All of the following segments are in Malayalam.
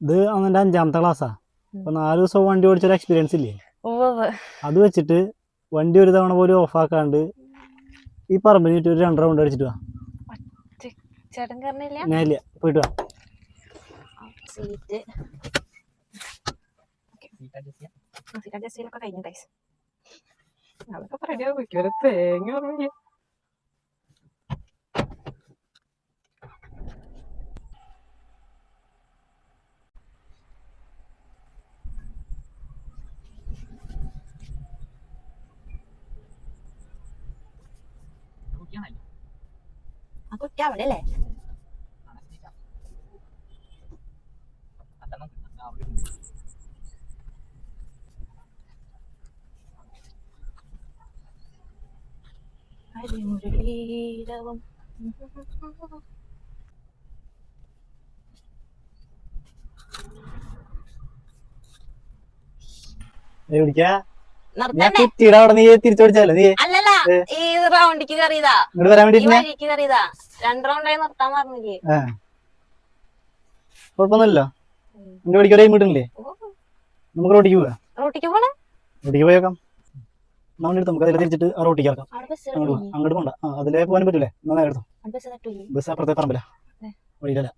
ഇത് അവൻ്റെ 5ാമത്തെ ക്ലാസ്സാ. അപ്പൊ 4 ദിവസം വണ്ടി ഓടിച്ചൊരു എക്സ്പീരിയൻസ് ഇല്ലേ, അത് വെച്ചിട്ട് വണ്ടി ഒരു തവണ പോലും ഓഫാക്കാണ്ട് ഈ പറമ്പിൽ ചുറ്റി ഒരു 2 റൗണ്ട് അടിച്ചിട്ട് വാ. ഞാൻ ഇല്ല, പോയിട്ട് വാ. അവിടെ അല്ലേ ഹരിമുരളീരവം ഞാൻ കുറ്റിയുടെ അവിടെ നീ തിരിച്ചോടിച്ചാലോ നീ അല്ലല്ല ഈ റൗണ്ടിക്ക് കയറിയതാ, ഇങ്ങോട്ട് വരാൻ വേണ്ടി വഴിക്ക് കയറിയതാ. 2 റൗണ്ടായി നിർത്താൻ പറഞ്ഞില്ലേ. കുഴപ്പമൊന്നുമില്ലല്ലോ. എന്റെ വഴിക്ക് ഒരേ വീട്ടില്ലേ, നമുക്ക് റോട്ടിക്ക് പോവാ. റോട്ടിക്ക് പോണേ, റോട്ടിക്ക് പോയേക്കാം. നമ്മളെടുത്ത് നമുക്ക് അതിലെ തിരിച്ചിട്ട് ആ റോട്ടിക്ക് ഇറക്കാം. അങ്ങോട്ട് പോണ്ട, അതിലേ പോകാൻ പറ്റൂലേ. നന്നായി എടുത്തു. ബസ് അപ്പുറത്തെ പറമ്പില്ല, വഴിയിലല്ല.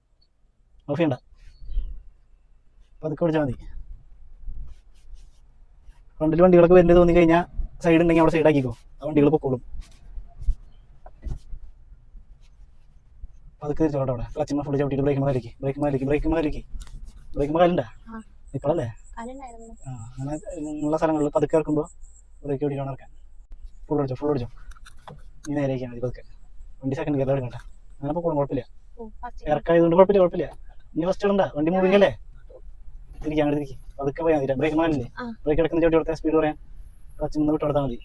ഓഫ് ചെയ്യണ്ട, പതുക്കെ ഓടിച്ചാൽ മതി. ഫ്രണ്ടിൽ വണ്ടികളൊക്കെ വരുന്നത് തോന്നി കഴിഞ്ഞാൽ സൈഡ് ഉണ്ടെങ്കിൽ അവിടെ സൈഡാക്കിക്കോ, ആ വണ്ടികൾ പൊക്കോളും. പതുക്കെ തിരിച്ചോട്ടെ. അവിടെ ക്ലച്ചിമ്മ ഫുള്ള് ചവിട്ടിട്ട് ബ്രേക്ക് കാലുണ്ടാ ഇപ്പോഴല്ലേ. അങ്ങനെ ഉള്ള സ്ഥലങ്ങളിൽ പതുക്കെ ഇറക്കുമ്പോൾ ബ്രേക്ക് ഓടിക്കണം ഇറക്കാൻ. ഫുൾ ഓടിച്ചോ നീ നേരെയാക്കിയാൽ മതി. പതുക്കെ വണ്ടി സെക്കൻഡ് ഗിയറിൽ എടുക്കണ്ട. അങ്ങനെ പൊക്കോളും, കുഴപ്പമില്ല. ഇറക്കായതുകൊണ്ട് കുഴപ്പമില്ല. നീ ഫസ്റ്റ് ഇടണ്ട, വണ്ടി മൂവിങ് അല്ലേ. തിരിക്കാൻ അങ്ങോട്ട് തിരിക്കും, പതുക്കെ പോയാൽ മതി. ബ്രേക്ക് മാലില്ലേ, ബ്രേക്ക് എടുക്കുന്ന ചവിട്ടി കൊടുത്താൽ സ്പീഡ് പറയാൻ ക്ലച്ചിൽ വിട്ട് കൊടുത്താൽ മതി.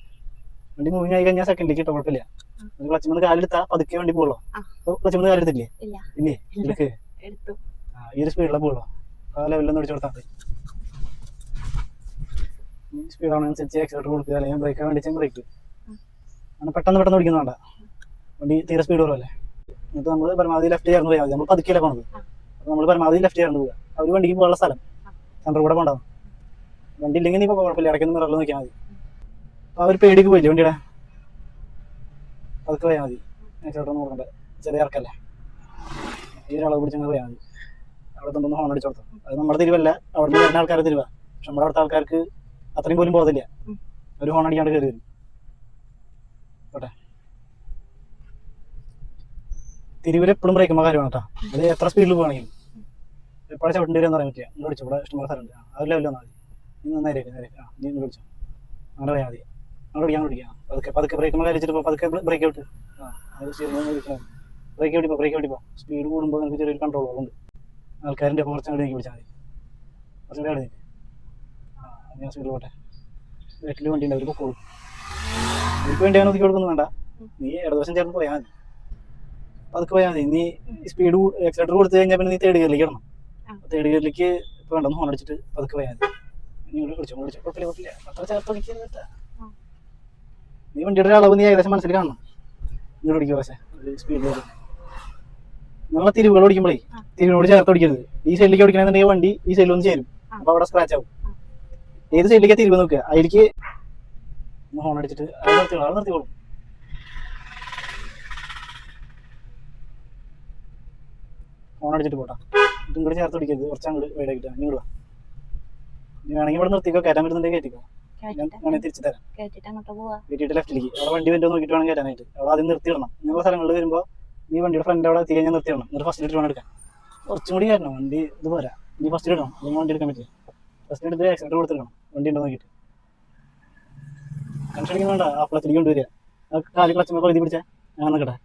വണ്ടി മൂവിങ് ആയി കഴിഞ്ഞാൽ സെക്കൻഡിലേക്ക് ഇട്ടോ, കുഴപ്പമില്ല. ക്ലച്ചിൽ കാലെടുത്താൽ പതുക്കെ വണ്ടി പോകുള്ളൂ. ക്ലച്ചിൽ കാലെടുത്തില്ലേ, ഇല്ലേ എടുക്ക്. ഈ ഒരു സ്പീഡിലെ പോകുള്ളൂ, ആ ലെവലിലൊന്നും ഓടിച്ചു കൊടുത്താൽ മതി. സ്പീഡാണനുസരിച്ച് ആക്സിലേറ്റർ കൊടുക്കുക, അല്ലെങ്കിൽ ബ്രേക്ക് വേണ്ടി ബ്രേക്ക്. അങ്ങനെ പെട്ടെന്ന് ഓടിക്കുന്ന വേണ്ട, വണ്ടി തീരെ സ്പീഡ് കുറവല്ലേ. എന്നിട്ട് നമ്മൾ പരമാവധി ലെഫ്റ്റ് ചേർന്ന് പോയാൽ മതി. നമ്മൾ പതുക്കിയല്ലേ പോണത്, അപ്പോൾ നമ്മൾ പരമാവധി ലെഫ്റ്റ് ചേർന്ന് പോകുക. അവർ വണ്ടിക്ക് പോകാനുള്ള സ്ഥലം സെൻറ്റർ കൂടെ പോകണ്ടാവും. വണ്ടി ഇല്ലെങ്കിൽ നീ ഇപ്പോൾ കുഴപ്പമില്ല, ഇടയ്ക്കൊന്ന് മിററിൽ നോക്കിയാൽ മതി. അപ്പോൾ അവർ പേടിക്ക് പോയില്ലേ വണ്ടിയുടെ, പതുക്കെ പോയാൽ മതി. ആക്സിലേറ്റർ ഒന്നും കൊടുക്കണ്ട, ചെറിയ ഇറക്കല്ലേ. ഈ ഒരളവ് പിടിച്ചങ്ങനെ പോയാൽ മതി. അവിടെ തന്നെ ഹോൺ അടിച്ചു കൊടുത്തു. അത് നമ്മുടെ തിരിവല്ല, അവിടെ നിന്ന് വരുന്ന ആൾക്കാർ തിരിവാ. പക്ഷെ നമ്മുടെ അടുത്ത ആൾക്കാർക്ക് അത്രയും പോലും ബോധമില്ല, ഒരു ഹോൺ അടിക്കാണ്ട് കയറി വരും. ഓട്ടെ, തിരിവിൽ എപ്പോഴും ബ്രേക്കുമ്പോൾ കാര്യമാണ് കേട്ടോ. അത് എത്ര സ്പീഡിൽ പോകണമെങ്കിലും എപ്പോഴും ചവിട്ടേണ്ടി വരും എന്ന് പറയാൻ പറ്റില്ല. ഇങ്ങോട്ട് വിളിച്ചു, ഇവിടെ ഇഷ്ടംപോലെ സ്ഥലമുണ്ട്, ആ ഒരു ലെവലിൽ വന്നാൽ മതി. നീ നേരെ നീ ഇങ്ങോട്ട് വിളിച്ചോ, അങ്ങനെ പോയാൽ മതി. അങ്ങോട്ട് പിടിക്കാം. പതുക്കെ ബ്രേക്കുമ്പോൾ കാര്യച്ചിട്ട് പതുക്കെ ബ്രേക്ക് ഔട്ട്. ബ്രേക്ക് ഔട്ടിപ്പോ സ്പീഡ് കൂടുമ്പോൾ നമുക്ക് ചെറിയൊരു കൺട്രോൾ ഉണ്ട്. ആൾക്കാരിൻ്റെ അപ്പോൾ കുറച്ചും കൂടി എനിക്ക് പിടിച്ചാൽ മതി, കുറച്ചും കൂടി അവിടെ നിൽക്കും. ഞാൻ സ്പീഡിൽ പോട്ടെ. വീട്ടിൽ വണ്ടി ഉണ്ട്, അവർ പൊക്കോളും. അവർക്ക് വേണ്ടി അങ്ങനെ ഒതുക്കി കൊടുക്കൊന്നും വേണ്ട. നീ ഇടതുവശം ചേർന്ന് പോയാൽ മതി, പതുക്കെ പോയാൽ മതി. നീ സ്പീഡ് ആക്സിലേറ്റർ കൊടുത്തു കഴിഞ്ഞാൽ പിന്നെ നീ തേർഡ് ഗിയറിലേക്ക് ഇടണം. തേർഡ് ഗിയറിലേക്ക് ഇപ്പോൾ വേണ്ടെന്ന് ഹോൺ അടിച്ചിട്ട് പതുക്കെ പോയാൽ മതി. നീ വിളിച്ചോ, കുഴപ്പമില്ല. അത്ര ചേർത്ത് പിടിക്കുക. നീ വണ്ടിയുടെ അളവ് നീ ഏകദേശം മനസ്സിൽ കാണണം. ഇങ്ങോട്ട് ഓടിക്കുക, പക്ഷേ സ്പീഡിൽ നമ്മളെ തിരിവുകൾ ഓടിക്കുമ്പോഴേ തിരിവിനോട് ചേർത്ത് ഓടിക്കരുത്. ഈ സൈഡിലേക്ക് ഓടിക്കണമെന്നുണ്ടെങ്കിൽ വണ്ടി ഈ സൈഡിലൊന്ന് ചേരും, അപ്പോൾ അവിടെ സ്ക്രാച്ച് ആവും. ഏത് സൈഡിലേക്ക് തിരിവ് നോക്കുക, അതിലേക്ക് ഹോൺ അടിച്ചിട്ട് അത് നിർത്തിക്കോളും. ഹോൺ അടിച്ചിട്ട് പോട്ടാ, ഇതും കൂടി ചേർത്ത് ഓടിക്കരുത്. കുറച്ച് അങ്ങോട്ട് വൈഡാക്കിട്ടാ ഇങ്ങോട്ട് വാ. നീ വേണമെങ്കിൽ ഇവിടെ നിർത്തിക്കോ, കയറ്റാൻ പറ്റുന്നുണ്ടെങ്കിൽ കയറ്റിക്കോ. ഞാൻ തിരിച്ചു തരാം. കയറ്റിയിട്ട് ലെഫ്റ്റിലേക്ക് അവിടെ വണ്ടി വണ്ടി നോക്കിയിട്ട് വേണം കയറ്റാനായിട്ട്. അവിടെ ആദ്യം നിർത്തിയിടണം. ഇങ്ങനെയുള്ള സ്ഥലങ്ങളിൽ വരുമ്പോൾ നീ വണ്ടിയുടെ ഫ്രണ്ട് അവിടെ എത്തി കഴിഞ്ഞാൽ നിർത്തിയിടണം. എന്നിട്ട് ഫസ്റ്റ് ഇട്ട് വേണം എടുക്കാൻ. കുറച്ചും കൂടി കയറ്റണം, വണ്ടി ഇത് പോരാ. നീ ഫസ്റ്റ് ഇടണം, അല്ലെങ്കിൽ വണ്ടി എടുക്കാൻ പറ്റില്ല. ഫസ്റ്റ് എടുത്ത് ആക്സിലേറ്റർ കൊടുത്തിടണം, വണ്ടി ഉണ്ടോ നോക്കിയിട്ട്. ടെൻഷൻ അടിക്കുന്ന വേണ്ട, ആ ക്ലച്ചിലേക്ക് കൊണ്ടുവരിക. ആ കാല് ക്ലച്ചുമ്പോൾ കൊഴുതി പിടിച്ചാൽ ഞാൻ നിൽക്കട്ടെ.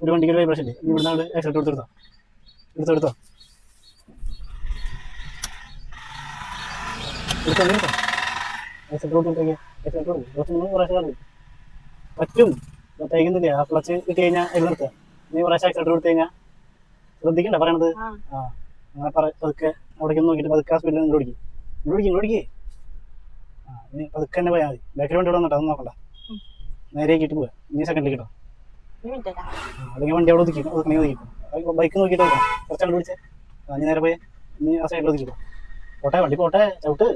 ഒരു വണ്ടിക്ക് ഒരു വൈബ്രേഷൻ ഇല്ലേ, നീ ഇവിടുന്ന് അവിടെ ആക്സിലേറ്റർ എടുത്തോ. ആക്സിലേറ്റർ പറ്റും, തയ്ക്കുന്നില്ല. ആ ക്ലച്ച് ഇട്ട് കഴിഞ്ഞാൽ ഇത് നിർത്തുക. നീ പ്രാവശ്യം ആക്സിലേറ്റർ കൊടുത്തു കഴിഞ്ഞാൽ ശ്രദ്ധിക്കണ്ട പറയണത്. അങ്ങനെ പതുക്കെ അവിടേക്ക് നോക്കിയിട്ട് പതുക്കെ ആ സ്പീഡിൽ നിങ്ങൾ ഓടിക്കേ. നീ പതുക്കെ തന്നെ പോയാൽ മതി. ബാക്കിൽ വണ്ടി ഇവിടെ വന്നിട്ട് അതൊന്നും നോക്കണ്ട, നേരെ ആക്കിയിട്ട് പോവാ. നീ സെക്കൻഡിലേക്ക് ഇട്ടോ, അല്ലെങ്കിൽ വണ്ടി അവിടെ ഒതുക്കിക്കും. ബൈക്ക് നോക്കിയിട്ട് കുറച്ചാണ് പിടിച്ചേ. നീ നേരെ പോയി നീ ആ സൈഡിൽ ഒതുക്കിക്കോ. പോട്ടെ വണ്ടി പോട്ടെ, ചവിട്ട്.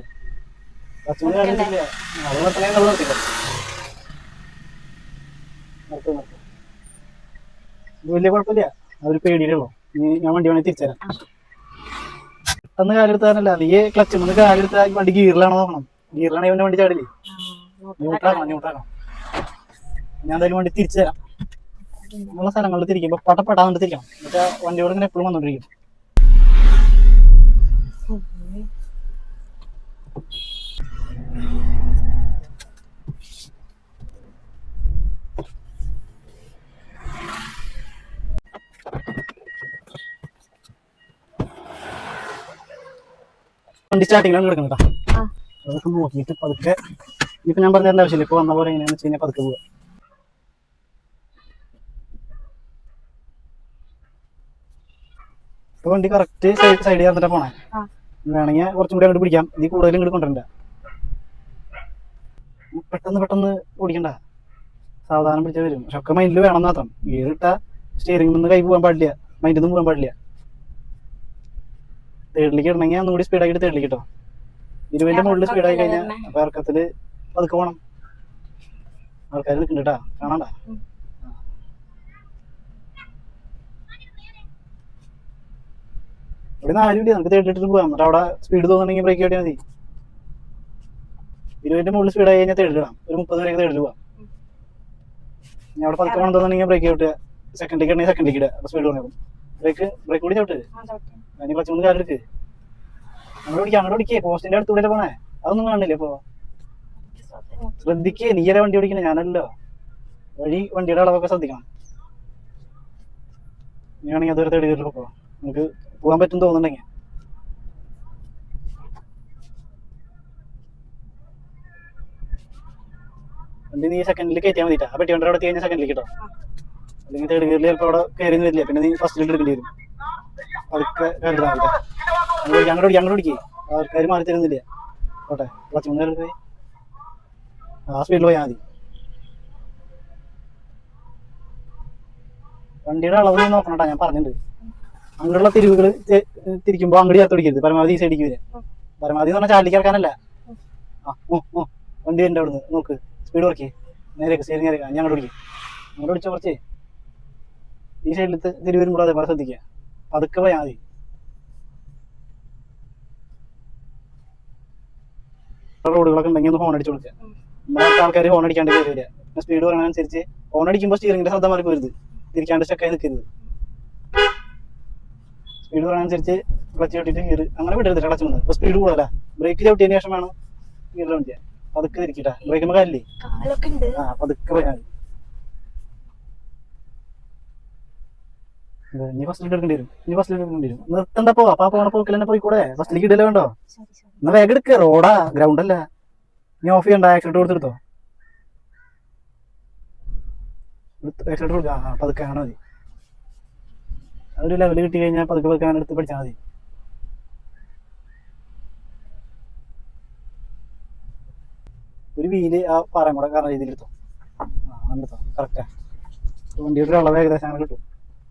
പച്ചമുളക് കാര്യത്തില്ല, അത് നിർത്തണേ നമ്മൾ നിർത്തിക്കോ. നിർത്ത്. ഇത് വലിയ കുഴപ്പമില്ല, അതൊരു പേടിയുള്ളൂ. നീ ഞാൻ വണ്ടി വേണമെങ്കിൽ തിരിച്ചുതരാം. പെട്ടെന്ന് കാലെടുത്താനല്ല, നീ ക്ലച്ച് നിന്ന് കാലെടുത്ത വണ്ടി ഗീറിലാണോ നോക്കണം. ഗീറിലാണെങ്കിൽ അവൻ്റെ വണ്ടി ചാടില്ലേ. ന്യൂട്രാക്കണം. ഞാൻ എന്തായാലും വണ്ടി തിരിച്ചു തരാം. നമ്മളെ സ്ഥലങ്ങളിൽ തിരിക്കുമ്പോൾ പട്ടപ്പെട്ടാന്നിട്ട് തിരിക്കണം. എന്നുവെച്ചാൽ വണ്ടിയോട് ഇങ്ങനെ എപ്പോഴും വന്നോണ്ടിരിക്കും. വണ്ടി സ്റ്റാർട്ടിങ്ങിലാണ് കിടക്കണം കേട്ടോ. അതൊക്കെ നോക്കിയിട്ട് പതുക്കെ, ഇപ്പൊ ഞാൻ പറഞ്ഞ ആവശ്യമില്ല. ഇപ്പൊ വന്ന പോലെ എങ്ങനെയാണെന്ന് വെച്ച് കഴിഞ്ഞാൽ പതുക്കെ പോവുക. ഇപ്പൊ വണ്ടി കറക്റ്റ് സൈഡ് ചേർന്നിട്ടാ പോണേ. വേണമെങ്കിൽ കുറച്ചും കൂടി അങ്ങോട്ട് പിടിക്കാം. ഇത് കൂടുതലും ഇങ്ങോട്ട് കൊണ്ടുവരണ്ട. പെട്ടെന്ന് ഓടിക്കണ്ട, സാവധാനം പിടിച്ചാൽ വരും. പക്ഷെ ഒക്കെ മൈൻഡിൽ വേണം മാത്രം. ഗിയർ ഇട്ടാ സ്റ്റിയറിംഗിൽ നിന്ന് കൈ പോകാൻ പാടില്ല, മൈൻഡിൽ നിന്ന് പോകാൻ പാടില്ല. തേർഡിലേക്ക് ഇടണമെങ്കിൽ ഒന്നുകൂടി സ്പീഡാക്കിയിട്ട് തേർഡിലേക്ക് കിട്ടോ. 20ന്റെ മുകളിൽ സ്പീഡായി കഴിഞ്ഞാൽ അപ്പൊ ഇറക്കത്തില് പതുക്കെ പോകണം. ആൾക്കാർ നിൽക്കുന്നുണ്ട് കേട്ടാ, കാണണ്ട. ഇവിടെ 4 മിനിറ്റ് നമുക്ക് തേടിട്ടിട്ട് പോകാം. എന്നിട്ട് അവിടെ സ്പീഡ് തോന്നുന്നുണ്ടെങ്കിൽ ബ്രേക്ക് ചെയ്താൽ മതി. 20ന്റെ മുകളിൽ സ്പീഡായി കഴിഞ്ഞാൽ തേടിലിടാം. ഒരു 30 വരെയൊക്കെ തേടിൽ പോവാം. ഞാൻ അവിടെ പതുക്കെ പോകണം തോന്നുന്നുണ്ടെങ്കിൽ ബ്രേക്ക് ചെയ്തിട്ട് സെക്കൻഡിലേക്ക് ഇടണമെങ്കിൽ സെക്കൻഡിലേക്ക് ഇടുക. അപ്പോൾ സ്പീഡ് കുറഞ്ഞു. ബ്രേക്ക് കൂടി ചവിട്ട്. ഞാൻ കുറച്ച് മൂന്ന് കാലെടുക്ക്. അങ്ങോട്ട് ഓടിക്കേ. പോസ്റ്റിന്റെ അടുത്തൂടെ പോണേ. അതൊന്നും കാണില്ലേ ഇപ്പൊ. ശ്രദ്ധിക്കേ, നീയല്ലേ വണ്ടി ഓടിക്കണേ, ഞാനല്ലോ. വണ്ടിയുടെ അളവൊക്കെ ശ്രദ്ധിക്കണം. നീയാണെങ്കിൽ അതുവരെ തേടി കയറി പോക്കോ. നമുക്ക് പോകാൻ പറ്റും തോന്നുന്നുണ്ടെങ്കിൽ. വണ്ടി നീ സെക്കൻഡിൽ കയറ്റിയാൽ മതിട്ടാ. ആ പെട്ടി വണ്ടി അവിടെ കഴിഞ്ഞാൽ സെക്കൻഡിൽ കിട്ടോ. അല്ലെങ്കിൽ തേർഡ് ഗിയറിൽ ചിലപ്പോൾ അവിടെ കയറി വരില്ല. പിന്നെ നീ ഫസ്റ്റിൽ എടുക്കേണ്ടി വരും. അതൊക്കെ കരുതാൻ മതി. അങ്ങോട്ട് ഓടിക്കേ. ആൾക്കാർ മാറി തരുന്നില്ല. ഓട്ടെ, കുറച്ച് മുന്നേ പോയി ആ സ്പീഡിൽ പോയാൽ മതി. വണ്ടിയുടെ അളവ് നീ നോക്കണോട്ടാ, ഞാൻ പറഞ്ഞിട്ടുണ്ട്. അങ്ങനെയുള്ള തിരിവുകൾ തിരിക്കുമ്പോൾ അങ്ങോട്ട് ചേർത്ത് പിടിക്കരുത്. പരമാവധി ഈ സൈഡിലേക്ക് വരിക. പരമാവധി എന്ന് പറഞ്ഞാൽ ചാലിലേക്ക് ഇറക്കാനല്ല. വണ്ടി വരുന്നുണ്ട് അവിടുന്ന്. നോക്ക്, സ്പീഡ് കുറയ്ക്കേ. നേരെയൊക്കെ ശരി, നേരെ ഞാൻ അങ്ങോട്ട് ഓടിക്കും. അങ്ങോട്ട് ഓടിച്ചാൽ കുറച്ച് ഈ സൈഡിലത്തെ തിരിവ് വരുമ്പോൾ അതേപോലെ ശ്രദ്ധിക്കുക. പതുക്കെ പോയാൽ മതി. റോഡുകളൊക്കെ ഉണ്ടെങ്കിൽ ഒന്ന് ഹോൺ അടിച്ചു കൊടുക്കുക. നമ്മുടെ ആൾക്കാർ ഹോൺ അടിക്കാണ്ട് കയറി വരിക. സ്പീഡ് പറയുന്നതനുസരിച്ച് ഹോൺ അടിക്കുമ്പോൾ സ്റ്റിയറിംഗിന്റെ ശ്രദ്ധ മാറി പോരുത്. തിരിക്കാണ്ട് സ്റ്റക്കായി നിൽക്കരുത്. സ്പീഡ് പറയുന്നതനുസരിച്ച് ക്ലച്ച് ചവിട്ടിട്ട് ഗിയർ അങ്ങനെ വിടരുത്. ക്ലച്ച് വന്ന് ഇപ്പൊ സ്പീഡ് കൂടുതലാ. ബ്രേക്ക് ചവിട്ടിയതിന് ശേഷം വേണം ഗിയറിൽ വണ്ടിയാ. പതുക്കെ തിരിക്കട്ടാ. ബ്രേക്കുമ്പോൾ കാലില്ലേ, പതുക്കെ പോയാൽ മതി. ഇനി ഫസ്റ്റിലേക്ക് എടുക്കേണ്ടി വരും. നിർത്തണ്ടപ്പോ അപ്പൊ പോണ പോക്കിൽ തന്നെ പോയിക്കൂടെ. ഫസ്റ്റിലേക്ക് ഇടലേ വേണ്ടോ? എന്നാ വേഗം എടുക്കുക. റോഡാ, ഗ്രൗണ്ട് അല്ല. നീ ഓഫ് ചെയ്യണ്ട. ആക്സിഡന്റ് കൊടുത്തെടുത്തോ. ആക്സിഡന്റ് കൊടുക്കുക. പതുക്കെ കാണാൻ മതി. അതൊരു ലെവല് കിട്ടി കഴിഞ്ഞാൽ പതുക്കെ അങ്ങനെ എടുത്ത് പഠിച്ചാൽ മതി. ഒരു വീല് ആ പാറയും കൂടെ കാരണം രീതിയിൽ എടുത്തോ. എടുത്തോ, കറക്റ്റാ. വണ്ടിയുടെ ഒരു അളവ് ഏകദേശം അങ്ങനെ കിട്ടും.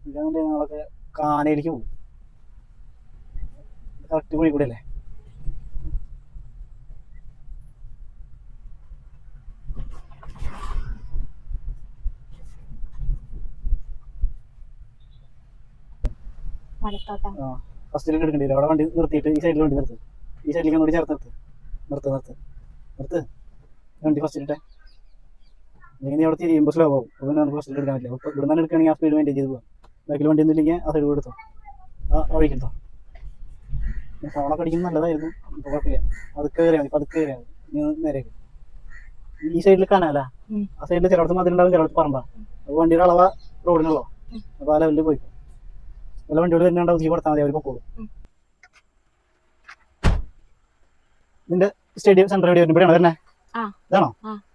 ഇല്ലാണ്ട് ഞങ്ങളൊക്കെ കാനയിലേക്ക് പോകും. കറക്റ്റ് കുഴി കൂടെ അല്ലേ. ഫസ്റ്റിലേക്ക് എടുക്കേണ്ടി വരും. അവിടെ വണ്ടി നിർത്തിയിട്ട് ഈ സൈഡിൽ വണ്ടി നിർത്ത്. ഈ സൈഡിലേക്ക് ഒന്നുകൂടി ചേർത്ത് നിർത്ത്. വണ്ടി ഫസ്റ്റിലിട്ടെ. അല്ലെങ്കിൽ നീ അവിടെ തിരിയുമ്പോൾ സ്ലോ ആവും. അപ്പോൾ നമുക്ക് ഫസ്റ്റിൽ എടുക്കാൻ പറ്റില്ല. അപ്പോൾ ഇവിടെ നിന്ന് എടുക്കുകയാണെങ്കിൽ ആ സ്പീഡ് മെയിൻറ്റെയിൻ ചെയ്ത് പോകാം. ബാക്കിൽ വണ്ടി ഒന്നും ഇല്ലെങ്കിൽ ആ സൈഡ് കൂടെ എടുത്തോ. ആ വഴിക്കെടുത്തോ. ഫോണൊക്കെ അടിക്കുന്നത് നല്ലതായിരുന്നു. ഇപ്പോൾ കുഴപ്പമില്ല. പതുക്കെ കയറിയാൽ മതി. നീ നേരെ ഈ സൈഡിൽ കാണാല്ല. ആ സൈഡിൽ ചിലടത്ത് മതിലുണ്ടാവും, ചിലടത്ത് പറമ്പാ. അപ്പോൾ വണ്ടിയുടെ അളവ റോഡിനുള്ളോ. അപ്പോൾ ആ ലെവലിൽ പോയി വല്ല വണ്ടിയോട് തന്നെയുണ്ടാവും. തീ കൊടുത്താൽ മതി, അവർ പൊക്കോളും. ഇതിന്റെ സ്റ്റേഡിയം സെന്റർ എവിടെ വരും? ഇവിടെയാണോ വരണേ? ഇതാണോ?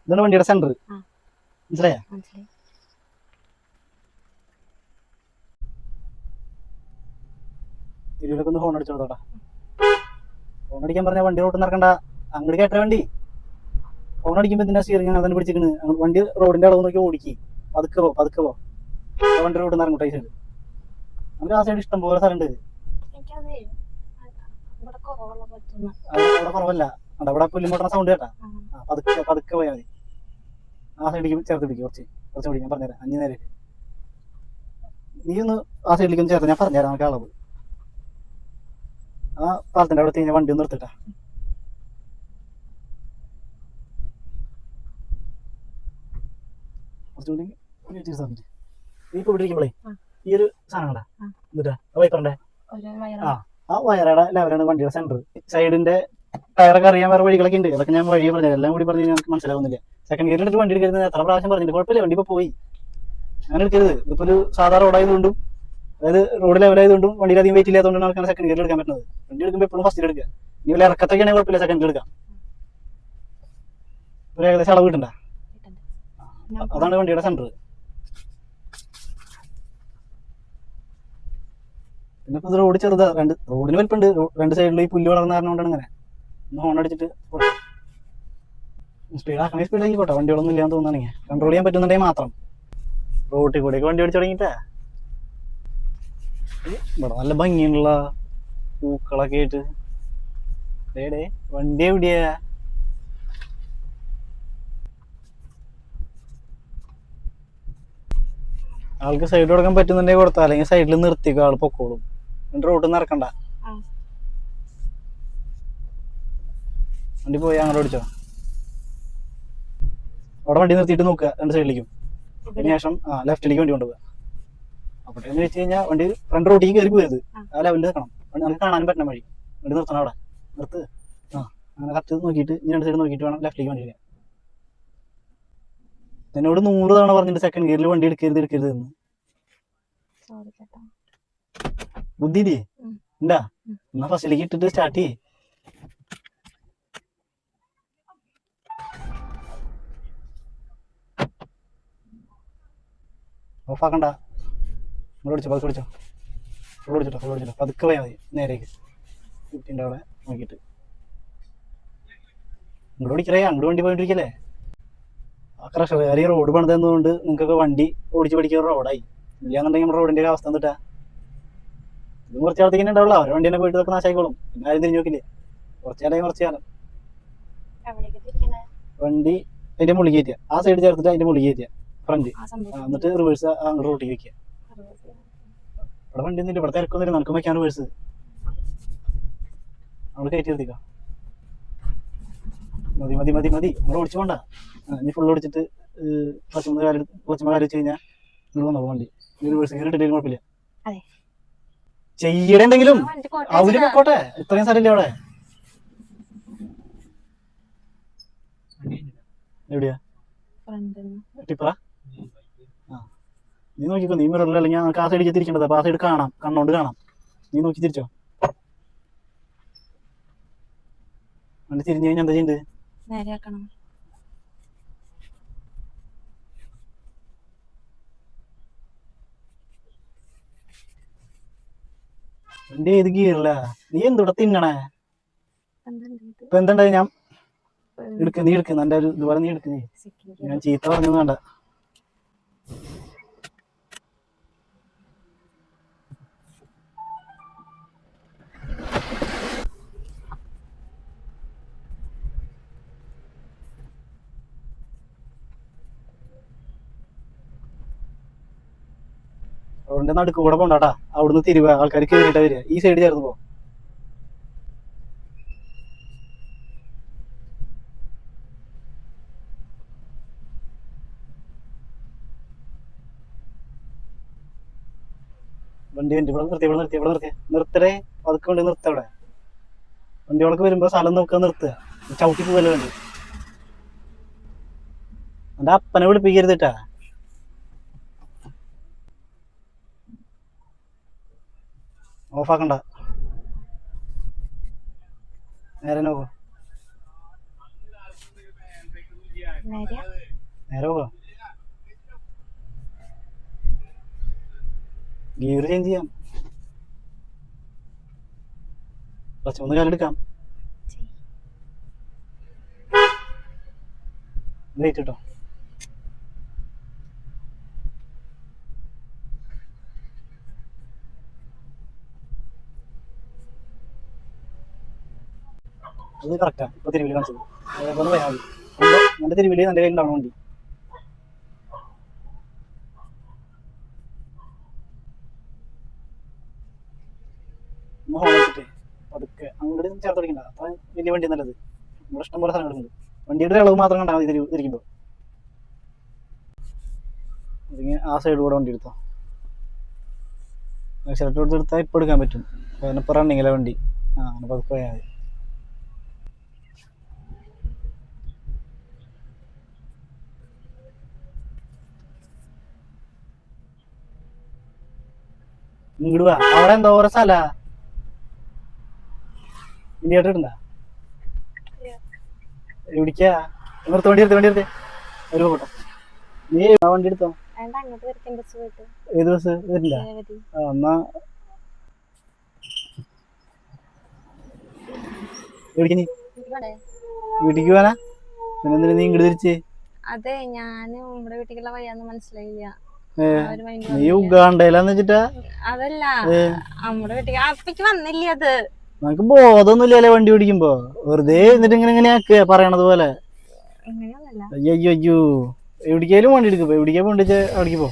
ഇതാണ് വണ്ടിയുടെ സെന്റർ. മനസ്സിലായോ? തിരുവിലൊക്കെ ഒന്ന് ഹോൺ അടിച്ചു കൊടുത്തോട്ടാ. ഹോൺ അടിക്കാൻ പറഞ്ഞാൽ വണ്ടി റോഡിൽ നടക്കണ്ട. അങ്ങോട്ട് കേട്ട വണ്ടി ഹോൺ അടിക്കുമ്പോൾ ഇതിന്റെ സ്റ്റിയറിംഗ് അങ്ങനെ പിടിച്ചിരിക്കണ്. വണ്ടി റോഡിന്റെ അളവ് നോക്കി ഓടിക്കി. പതുക്കെ പോ. വണ്ടി റോഡിൽ നിന്ന് ഇറങ്ങട്ടെ. ഈ സൈഡ് നമുക്ക് ആ സൈഡ് ഇഷ്ടം പോലെ സ്ഥലമുണ്ട്. ഇവിടെ കുറവുള്ള പറ്റുന്ന അത് അവിടെ കുറവല്ല. അവിടെ പുല്ലുമോട്ടണ സൗണ്ട് കേട്ടാ. പതുക്കെ പതുക്കെ പോയാൽ മതി. ആ സൈഡിലേക്ക് ചേർത്ത് പിടിക്കും. കുറച്ചുകൂടി ഞാൻ പറഞ്ഞുതരാം. 5 നേരം നീ ഒന്ന് ആ സൈഡിലേക്ക് ഒന്ന് ചേർത്ത് ഞാൻ പറഞ്ഞുതരാം നമുക്ക് അളവ്. ആ പാലത്തിൻ്റെ അവിടെ കഴിഞ്ഞാൽ വണ്ടി ഒന്ന് നിർത്തിട്ടാ. കുറച്ചുകൂടി ഈ ഇപ്പോൾ ഇവിടെ ഇരിക്കുമ്പോളേ ഈ ഒരു സാധനം കണ്ടാ എന്നിട്ടാ വൈപ്പറിന്റെ ആ വയറുടെ ലെവലാണ് വണ്ടിയുടെ സെന്റർ. സൈഡിന്റെ ടയറൊക്കെ അറിയാൻ വേറെ വഴികളൊക്കെ ഉണ്ട്. അതൊക്കെ ഞാൻ വഴി പറഞ്ഞത് എല്ലാം കൂടി പറഞ്ഞ് നമുക്ക് മനസ്സിലാവുന്നില്ല. സെക്കൻഡ് ഗിയറിൽ എടുത്ത് വണ്ടി എടുക്കരുത് എത്ര പ്രാവശ്യം പറഞ്ഞില്ല. കുഴപ്പമില്ല, വണ്ടി ഇപ്പോൾ പോയി. അങ്ങനെ എടുക്കരുത്. ഇതിപ്പോൾ ഒരു സാധാ റോഡായതുകൊണ്ടും അതായത് റോഡ് ലെവലായതുകൊണ്ടും വണ്ടിയിൽ അധികം വെയിറ്റ് ഇല്ലാത്തതുകൊണ്ടാണ് നമുക്ക് സെക്കൻഡ് ഗിയറിൽ എടുക്കാൻ പറ്റുന്നത്. വണ്ടി എടുക്കുമ്പോൾ എപ്പോഴും ഫസ്റ്റിൽ എടുക്കുക. ഇനി വല്ല ഇറക്കത്തൊക്കെയാണെങ്കിൽ കുഴപ്പമില്ല, സെക്കൻഡിൽ എടുക്കാം. ഒരു ഏകദേശം അളവ് കിട്ടണ്ട. അതാണ് വണ്ടിയുടെ സെന്റർ. പിന്നെ ഇപ്പോൾ റോഡ് ചെറുതാ, റോഡിന് വലിപ്പുണ്ട്. 2 സൈഡിൽ ഈ പുല്ല് വളർന്ന കാരണം കൊണ്ടാണ് ഇങ്ങനെ. ഒന്ന് ഹോൺ അടിച്ചിട്ട് സ്പീഡാക്കണേ സ്പീഡാക്കി പോട്ടെ. വണ്ടികളൊന്നും ഇല്ലാന്ന് തോന്നുകയാണെങ്കിൽ കൺട്രോൾ ചെയ്യാൻ പറ്റുന്നുണ്ടെങ്കിൽ മാത്രം. റോട്ടിൽ കൂടെയൊക്കെ വണ്ടി ഓടിച്ചു തുടങ്ങിയിട്ടാ. ഇവിടെ നല്ല ഭംഗിയുള്ള പൂക്കളൊക്കെ ആയിട്ട്. ഡേ വണ്ടി എവിടെയാ? ആൾക്ക് സൈഡ് കൊടുക്കാൻ പറ്റുന്നുണ്ടെങ്കിൽ കൊടുത്താൽ, അല്ലെങ്കിൽ സൈഡിൽ നിർത്തിക്കോ, ആൾ പൊക്കോളും. എന്നിട്ട് റോട്ടിൽ നിന്ന് ഇറക്കണ്ട. വണ്ടി പോയി അങ്ങോട്ട് ഓടിച്ചോ. അവിടെ വണ്ടി നിർത്തിയിട്ട് നോക്കുക 2 സൈഡിലേക്കും. അതിന് ശേഷം ലെഫ്റ്റിലേക്ക് വണ്ടി കൊണ്ടുപോകുക. അപ്പോൾ എന്ന് വെച്ച് കഴിഞ്ഞാൽ വണ്ടി ഫ്രണ്ട് റോട്ടിലേക്ക് കയറി പോയത് ആ ലെവലിൽ നിൽക്കണം. നമുക്ക് കാണാനും പറ്റണം വഴി. വണ്ടി നിർത്തണം അവിടെ നിർത്ത്. അങ്ങനെ കറക്റ്റ് നോക്കിയിട്ട് 2 സൈഡ് നോക്കിയിട്ട് വേണം ലെഫ്റ്റിലേക്ക് വണ്ടി വരിക. എന്നോട് 100 തവണ പറഞ്ഞിട്ട് സെക്കൻഡ് ഗിയറിൽ വണ്ടി എടുക്കരുത് എന്ന്. ബുദ്ധി ഉണ്ടാ? എന്നാ ഫസ്റ്റിലേക്ക് ഇട്ടിട്ട് സ്റ്റാർട്ട് ചെയ്യേ. ഓഫാക്കണ്ട. ഫുൾ ഓടിച്ചോ പതുക്കെ പോയാൽ മതി. നേരേക്ക് 50 അവിടെ നോക്കിയിട്ട് ഇങ്ങോട്ട് ഓടിക്കറേ. അങ്ങോട്ട് വണ്ടി പോയിട്ടിരിക്കല്ലേ. ആ ക്രഷർ ഈ റോഡ് പണിതെന്നുകൊണ്ട് നിങ്ങൾക്കൊക്കെ വണ്ടി ഓടിച്ച് പഠിക്കുന്ന റോഡായി. ഇല്ലാന്നുണ്ടെങ്കിൽ നമ്മുടെ റോഡിൻ്റെ ഒരു അവസ്ഥ എന്നിട്ടാ. ഇത് കുറച്ച് കാലത്തേക്ക് തന്നെ ഉണ്ടാവുള്ളൂ. അവർ വണ്ടി തന്നെ പോയിട്ട് ഇതൊക്കെ നാശായിക്കോളും. പിന്നെ ആരും തിരിഞ്ഞു നോക്കില്ലേ. കുറച്ച് കാലം വണ്ടി അതിൻ്റെ മുകളിൽ കയറ്റുക. ആ സൈഡ് ചേർത്തിട്ട് അതിൻ്റെ മുകളിൽ കയറ്റുക ഫ്രണ്ട്. എന്നിട്ട് റിവേഴ്സ് അങ്ങോട്ട് റോട്ടിൽ വെക്കുക. ഇവിടെ വണ്ടി ഒന്നുമില്ല, ഇവിടെ തിരക്കൊന്നുമില്ല. നമുക്ക് വയ്ക്കാൻ റിവേഴ്സ് നമ്മൾ കയറ്റി നിർത്തിക്കാം. മതി നമ്മൾ ഓടിച്ചു പോണ്ട. ഇനി ഫുൾ ഓടിച്ചിട്ട് കുറച്ച് കാലം വെച്ച് കഴിഞ്ഞാൽ നിങ്ങൾ വന്നോ വണ്ടി. റിവേഴ്സ് കയറിയിട്ടില്ലെങ്കിൽ കുഴപ്പമില്ല. ചെയ്യണെങ്കിലും അവര് പൊക്കോട്ടെ. ഇത്രയും സ്ഥലമില്ല അവിടെ. എവിടെയാ ടിപ്പറ? നീ നോക്കിക്കോ. നീ മിററിൽ അല്ലെങ്കിൽ നമുക്ക് ആ സൈഡിൽ തിരിക്കേണ്ടത്. അപ്പൊ ആ സൈഡ് കാണാം, കണ്ണോണ്ട് കാണാം. നീ നോക്കി തിരിച്ചോ. വണ്ടി തിരിഞ്ഞു കഴിഞ്ഞാൽ എന്താ ചെയ്യണ്ടത്? വണ്ടി ഏത് ഗിയറില്ല? നീ എന്തുടെ തിന്നണേ? ഇപ്പൊ എന്തുണ്ടായി? ഞാൻ നീ എടുക്കുന്ന എന്റെ ഒരു ഇതുപോലെ നീ എടുക്കുന്നേ. ഞാൻ ചീത്ത പറഞ്ഞു വേണ്ട. റോഡിന്റെ നടുക്ക് കൂടെ പോണ്ടാട്ടാ. അവിടുന്ന് തിരിവുക. ആൾക്കാർ കയറിയിട്ടാ വരിക. ഈ സൈഡ് ചേർന്ന് പോ. വണ്ടി നിർത്തടേ. പതുക്കെ കൊണ്ട് നിർത്തവിടെ. വണ്ടികളൊക്കെ വരുമ്പോ സ്ഥലം നോക്കുക, നിർത്തുക. ചവിട്ടി പോകല്ലേ വണ്ടി. എന്റെ അപ്പനെ വിളിപ്പിക്കരുതിട്ടാ. ഓഫാക്കണ്ട. നേരെ നോക്കോ. നേരെ പോകോ. ഗിയർ ചേഞ്ച് ചെയ്യാം. കുറച്ച് 3 കാലെടുക്കാം. വെയിറ്റ് കേട്ടോ. അത് കറക്റ്റാണ് ഇപ്പോൾ തിരുവിൽ കാണിച്ചത്. അതേപോലെ പോയാൽ മതി. എൻ്റെ തിരുവിൽ നല്ല കയ്യിലുണ്ടാവണം വണ്ടി. ഹോൺ വെച്ചിട്ട് പതുക്കെ അങ്ങോട്ട് ചേർത്ത് പിടിക്കണ്ട. അത്ര വലിയ വണ്ടി നല്ലത്. ഇവിടെ ഇഷ്ടം പോലെ സ്ഥലങ്ങളുണ്ട്. വണ്ടിയുടെ ഒരു അളവ് മാത്രം കണ്ടാൽ മതി തിരിക്കുമ്പോൾ. അല്ലെങ്കിൽ ആ സൈഡ് കൂടെ വണ്ടി എടുത്തോ. ആക്സിലേറ്റർ എടുത്താൽ ഇപ്പോൾ എടുക്കാൻ പറ്റും. കാരണം ഇപ്പോൾ റണ്ണിങ്ങിലെ വണ്ടി. അങ്ങനെ പതുക്കെ പോയാൽ മതി. ഇങ്ങോട്ട് വാ. അവിടെ എന്തോ ഓരോ സ്ഥലാ ഇന്ത്യ ഇണ്ടാ എവിടേക്കാ? നിർത്ത് വണ്ടി എടുത്ത് ഒരു പോട്ടെ. നീ ആ വണ്ടി എടുത്തോ. വേണ്ട, അങ്ങോട്ട് വരയ്ക്കാൻ ബസ് പോയിട്ട്. ഏത് ബസ് വരില്ല? എന്നാ എവിടേക്ക് നീ? വീട്ടിക്ക് പോവാനാ? പിന്നെ എന്തിനാ നീ ഇങ്ങോട്ട് തിരിച്ച്? അതെ, ഞാൻ നമ്മുടെ വീട്ടിലുള്ള വഴിയാന്ന് മനസ്സിലായില്ല. നീ ഉഗാണ്ടയിലാന്ന് വെച്ചിട്ടാ? അതല്ല, നമ്മുടെ വീട്ടിൽ അപ്പക്ക് വന്നില്ല. അത് നമുക്ക് ബോധമൊന്നുമില്ലല്ലേ വണ്ടി ഓടിക്കുമ്പോ? വെറുതെ എന്നിട്ട് ഇങ്ങനെ ആക്കുക പറയണത് പോലെ. അയ്യോ അയ്യോ, എവിടേക്കാലും വണ്ടി എടുക്കും. എവിടേക്കാ പോണ്ടിച്ച അവിടേക്ക് പോ.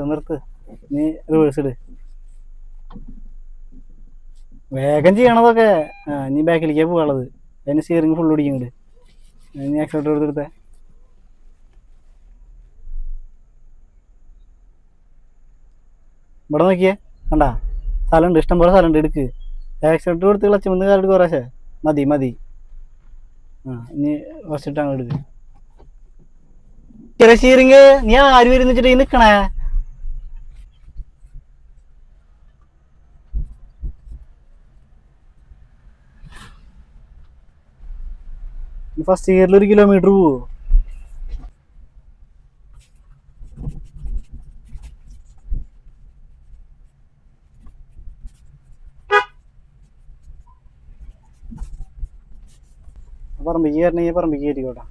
നിർത്ത്. നീ റിവേഴ്സ് ഇട്. വേഗം ചെയ്യണതൊക്കെ. നീ ബാക്കിലേക്കാ പോകാനുള്ളത്. അതിന് സ്റ്റിയറിംഗ് ഫുൾ ഓടിക്കുന്നുണ്ട്. നീ ആക്സിലേറ്റർ എടുത്തേ. ഇവിടെ നോക്കിയേ, കണ്ടാ സ്ഥലമുണ്ട്, ഇഷ്ടംപോലെ സ്ഥലമുണ്ട്. എടുക്ക്. ആക്സിലേറ്റർ കൊടുത്ത് ക്ലച്ച് വന്ന് കാലെടുക്ക്. കുറേശ്ശെ മതി. ഇനി ഫസ്റ്റ് അങ്ങ് എടുക്ക്. ചെറിയ സ്റ്റിയറിംഗ്. നീ ആര് വരും വെച്ചിട്ട് ഈ നിക്കണേ? ഫസ്റ്റ് ഗിയറിൽ 1 കിലോമീറ്റർ പോവോ? പറമ്പിക്ക് കയറണമെങ്കിൽ പറമ്പിക്ക് കയറ്റിക്കോട്ടെ.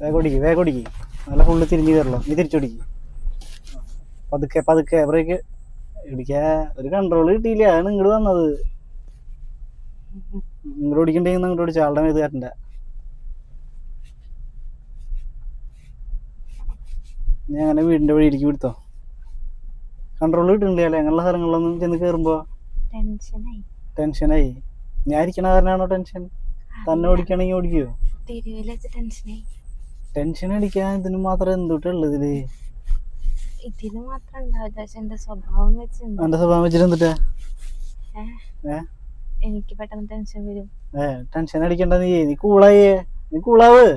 വേഗം ഓടിക്ക്. നല്ല ഫുള്ള് തിരിഞ്ഞ് കയറല്ലോ. നീ തിരിച്ചോടിക്ക്. പതുക്കെ ബ്രേക്ക് ഇടിക്കാ. ഒരു കൺട്രോൾ കിട്ടിയില്ല. അതാണ് ഇങ്ങോട്ട് വന്നത്. ഇങ്ങോട്ട് ഓടിക്കണ്ടെങ്കിൽ ഇങ്ങോട്ട് ഓടിച്ച ആളുടെ മേത് കയറ്റണ്ട. നീ അങ്ങനെ വീടിന്റെ വഴിയിലേക്ക് വിടുത്തോ. കൺട്രോൾ കിട്ടുന്നില്ല അല്ലേ? അങ്ങനെയുള്ള സ്ഥലങ്ങളിലൊന്നും ചെന്ന് കയറുമ്പോ ടെൻഷനായി. ഞാൻ ഇരിക്കണ കാരനാണോ ടെൻഷൻ? തന്നെ ഓടിക്കണമെങ്കിൽ ഓടിക്കോ? ടെൻഷൻ അടിക്കാൻ ഇതിന് മാത്രം എന്തുട്ടുള്ളത്? എന്റെ സ്വഭാവം വെച്ചിട്ട് എന്തിട്ടാ? എനിക്ക് പെട്ടെന്ന് ടെൻഷൻ വരും. ടെൻഷൻ അടിക്കണ്ട. നീ കൂളാവ്.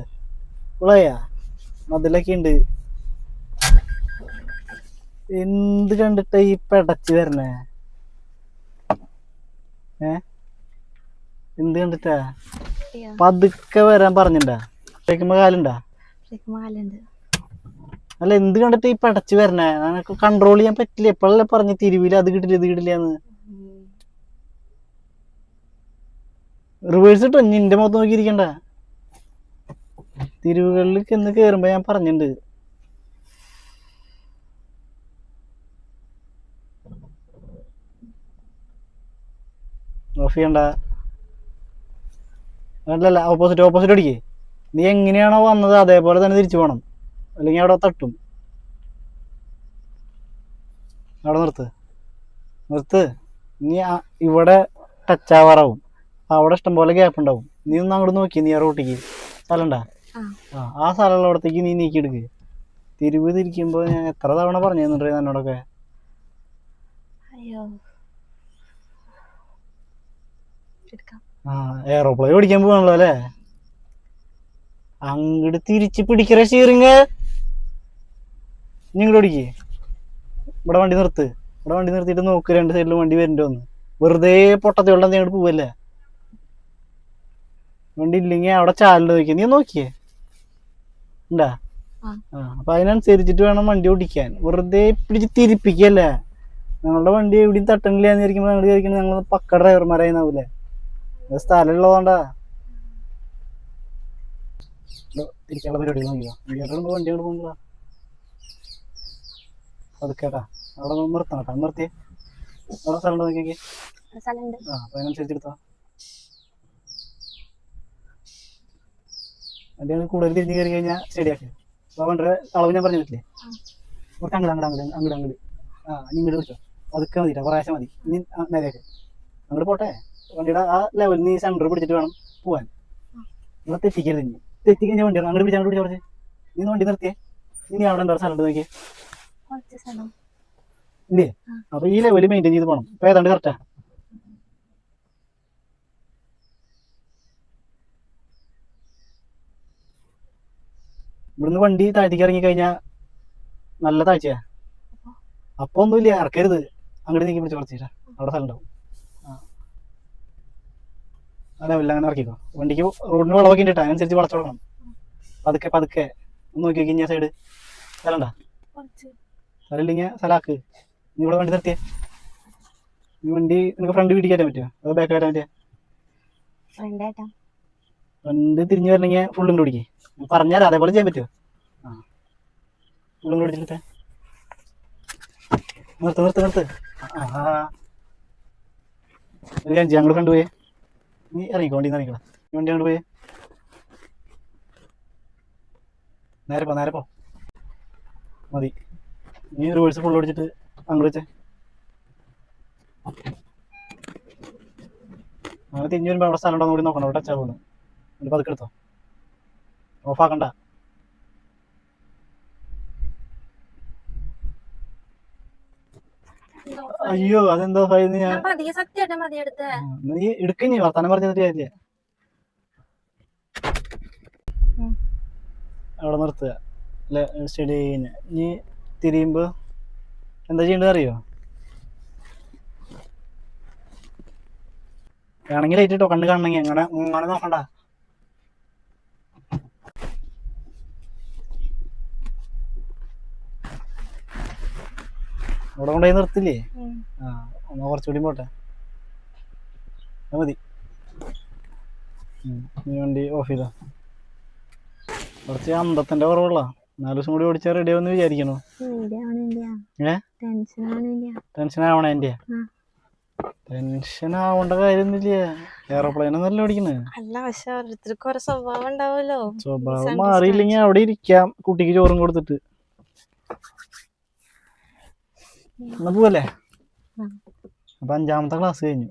മതിലൊക്കെ ഉണ്ട്. എന്ത് കണ്ടിട്ടാ ഈ പെടച്ച് വരണേ? എന്ത് കണ്ടിട്ടാ? പതുക്കെ വരാൻ പറഞ്ഞിണ്ടാ? കാലുണ്ടാ? അല്ല, എന്ത് കണ്ടിട്ട് ഈ പടച്ച് വരണേ? നിനക്ക് കൺട്രോൾ ചെയ്യാൻ പറ്റില്ല. എപ്പോഴല്ലേ പറഞ്ഞ് തിരുവില് അത് കിട്ടില്ല ഇത് കിട്ടില്ലാന്ന്? റിവേഴ്സ് ഇട്ടോ. നിന്റെ മുഖത്ത് നോക്കിയിരിക്കണ്ട. തിരുവുകളിൽ ചെന്ന് കേറുമ്പോ ഞാൻ പറഞ്ഞിട്ടുണ്ട്. ഓഫ് ചെയ്യണ്ട. അല്ലല്ല, ഓപ്പോസിറ്റ് അടിക്കേ. നീ എങ്ങനെയാണോ വന്നത് അതേപോലെ തന്നെ തിരിച്ചു പോകണം. അല്ലെങ്കിൽ അവിടെ തട്ടും. അവിടെ നിർത്ത്. നീ ഇവിടെ ടച്ച് ആവാറാവും. അവിടെ ഇഷ്ടംപോലെ ഗ്യാപ്പ് ഉണ്ടാവും. നീ ഒന്ന് അങ്ങോട്ട് നോക്കി. നീ ആ റോട്ടിക്ക് സ്ഥലമുണ്ടാ? ആ സ്ഥലമുള്ളടത്തേക്ക് നീ നീക്കിയെടുക്ക്. തിരിവ് തിരിക്കുമ്പോ ഞാൻ എത്ര തവണ പറഞ്ഞു തന്നിട്ടുണ്ട് എന്നോടൊക്കെ. എയറോപ്ലെയിൻ ഓടിക്കാൻ പോവാണല്ലോ അല്ലേ? അങ്ങോട്ട് തിരിച്ച് പിടിക്കറ സ്റ്റിയറിങ്. നീ ഇങ്ങോട്ട് ഓടിക്കേ. ഇവിടെ വണ്ടി നിർത്തിയിട്ട് നോക്ക്. 2 സൈഡിലും വണ്ടി വരുന്നുണ്ടോന്ന്. വെറുതെ പൊട്ടത്തിയുള്ള നീ അങ്ങോട്ട് പോവല്ലേ? വണ്ടി ഇല്ലെങ്കിൽ അവിടെ ചാലുണ്ട് നോക്കിയേ. നീ നോക്കിയേ ഉണ്ടാ? അപ്പൊ അതിനനുസരിച്ചിട്ട് വേണം വണ്ടി ഓടിക്കാൻ. വെറുതെ പിടിച്ച് തിരിപ്പിക്കല്ലേ. ഞങ്ങളുടെ വണ്ടി എവിടെയും തട്ടണില്ല എന്ന് വിചാരിക്കുമ്പോൾ ഞങ്ങൾ വിചാരിക്കുന്നത് ഞങ്ങൾ പക്ക ഡ്രൈവർമാരായിന്നാവൂലേ. സ്ഥലമുള്ളതുകൊണ്ടാ തിരിക്കാനുള്ള പരിപാടി നോക്കിയോ. വണ്ടി കൊണ്ട് പോകുന്നില്ല അതൊക്കെട്ടാ. അവിടെ നിർത്തണം കേട്ടോ. നിർത്തിയേ. അവിടെ സ്ഥലം ഉണ്ടോ നോക്കിയൊക്കെ. അപ്പൊ അതിനനുസരിച്ച് എടുത്തോ. വണ്ടി കൂടുതൽ തിരിഞ്ഞ് കയറി കഴിഞ്ഞാൽ ശരിയാക്കി. അപ്പൊ വണ്ടിയുടെ അളവ് ഞാൻ പറഞ്ഞിട്ടില്ലേ. കുറച്ച് അങ്ങോട്ട് ഇങ്ങോട്ട് വിളിച്ചോ. അതൊക്കെ മതി, പ്രാവശ്യം മതി. ഇനി നേരെയൊക്കെ അങ്ങോട്ട് പോട്ടെ. വണ്ടിയുടെ ആ ലെവലിൽ നീ സെൻറ്റർ പിടിച്ചിട്ട് വേണം പോവാൻ. നിങ്ങൾ തെറ്റിക്കരുത്. ഇനി തെറ്റിക്കഴിഞ്ഞാൽ വണ്ടി അങ്ങോട്ട് പിടിച്ച് കുറച്ച് നീ വണ്ടി നിർത്തിയേ. ഇനി അവിടെ എന്താ സ്ഥലം നോക്കിയേ ഇല്ലേ. അപ്പൊ ഈ ലെവല് മെയിൻറ്റെയിൻ ചെയ്ത് പോകണം. ഇപ്പൊ ഏതാണ്ട് കറക്റ്റാ. ഇവിടുന്ന് വണ്ടി താഴ്ത്തിക്ക് ഇറങ്ങി കഴിഞ്ഞാൽ നല്ല താഴ്ചയാ. അപ്പൊ ഒന്നുമില്ല, ഇറക്കരുത്. അങ്ങോട്ട് നീക്കി പിടിച്ച് കുറച്ചിട്ടാ അവിടെ സ്ഥലം ഉണ്ടാവും. ആ ലെവലിൽ അങ്ങനെ ഇറക്കിക്കോ. വണ്ടിക്ക് റോഡിന് വളവൊക്കെ ഉണ്ട് കേട്ടോ. അതിനനുസരിച്ച് വളച്ചു കൊടുക്കണം. പതുക്കെ പതുക്കെ ഒന്ന് നോക്കി നോക്കി. ഇനി സൈഡ് സ്ഥലം ഉണ്ടാ. സ്ഥലം ഇല്ലെങ്കിൽ സ്ഥലമാക്ക്. നീ ഇവിടെ വണ്ടി നിർത്തിയേ. ഈ വണ്ടി നിനക്ക് ഫ്രണ്ട് വീട്ടിൽ കയറ്റാൻ പറ്റുമോ അതോ ബാക്ക് കയറ്റാൻ പറ്റുക? ഫ്രണ്ട് തിരിഞ്ഞു വരണമെങ്കിൽ ഫുള്ളും ഓടിക്കേ. പറഞ്ഞാൽ അതേപോലെ ചെയ്യാൻ പറ്റുമോ? ഫുള്ളും ഓടിച്ചിട്ട് നിർത്ത്. ഒരു കാര്യം ചെയ്യാം. അങ്ങോട്ട് കണ്ടുപോയേ. നീ ഇറങ്ങിക്കോ. വണ്ടി ഇറങ്ങിക്കോ. ഈ വണ്ടി അങ്ങോട്ട് പോയേ. നേരെ പോ മതി. നീ റിവേഴ്സ് ഫുൾ ഓടിച്ചിട്ട് അങ്ങോട്ട് വെച്ചേ. അങ്ങനെ തിരിഞ്ഞു വരുമ്പോൾ അവിടെ സ്ഥലം ഉണ്ടോ കൂടി നോക്കണം. അവിടെ ടച്ചാ പോകുന്നത്. എന്നിട്ട് പതുക്കെ എടുത്തോ. ഓഫാക്കണ്ട. അയ്യോ അതെന്തോ ഞാൻ നീ എടുക്കഞ്ഞി വർത്താനം പറഞ്ഞിട്ട് കാര്യമില്ല. അവിടെ നിർത്തുക. സ്റ്റഡി കഴിഞ്ഞ നീ തിരിയുമ്പോ എന്താ ചെയ്യേണ്ടത് അറിയോ? വേണമെങ്കിൽ ലൈറ്റ് ഇട്ടോ. കണ്ണ് കാണണമെങ്കിൽ അങ്ങനെ നോക്കണ്ട. അവിടെ കൊണ്ടുപോയി നിർത്തില്ലേ. ഒന്ന് കുറച്ചുകൂടി പോട്ടെ. മതി. നീ വണ്ടി ഓഫ് ചെയ്തോ. കുറച്ച് അന്തത്തിന്റെ കുറവുള്ള 4 ദിവസം കൂടി ഓടിച്ചാൽ റെഡി ആവുമെന്ന് വിചാരിക്കണോ? ടെൻഷൻ ആവണേ. എന്റെ ടെൻഷൻ ആവേണ്ട കാര്യമൊന്നുമില്ല. എയറോപ്ലെയിനൊന്നല്ല ഓടിക്കുന്നത്. സ്വഭാവം മാറിയില്ലെങ്കിൽ അവിടെ ഇരിക്കാം. കുട്ടിക്ക് ചോറും കൊടുത്തിട്ട് എന്നാ പോവല്ലേ. അപ്പൊ 5ാമത്തെ ക്ലാസ് കഴിഞ്ഞു.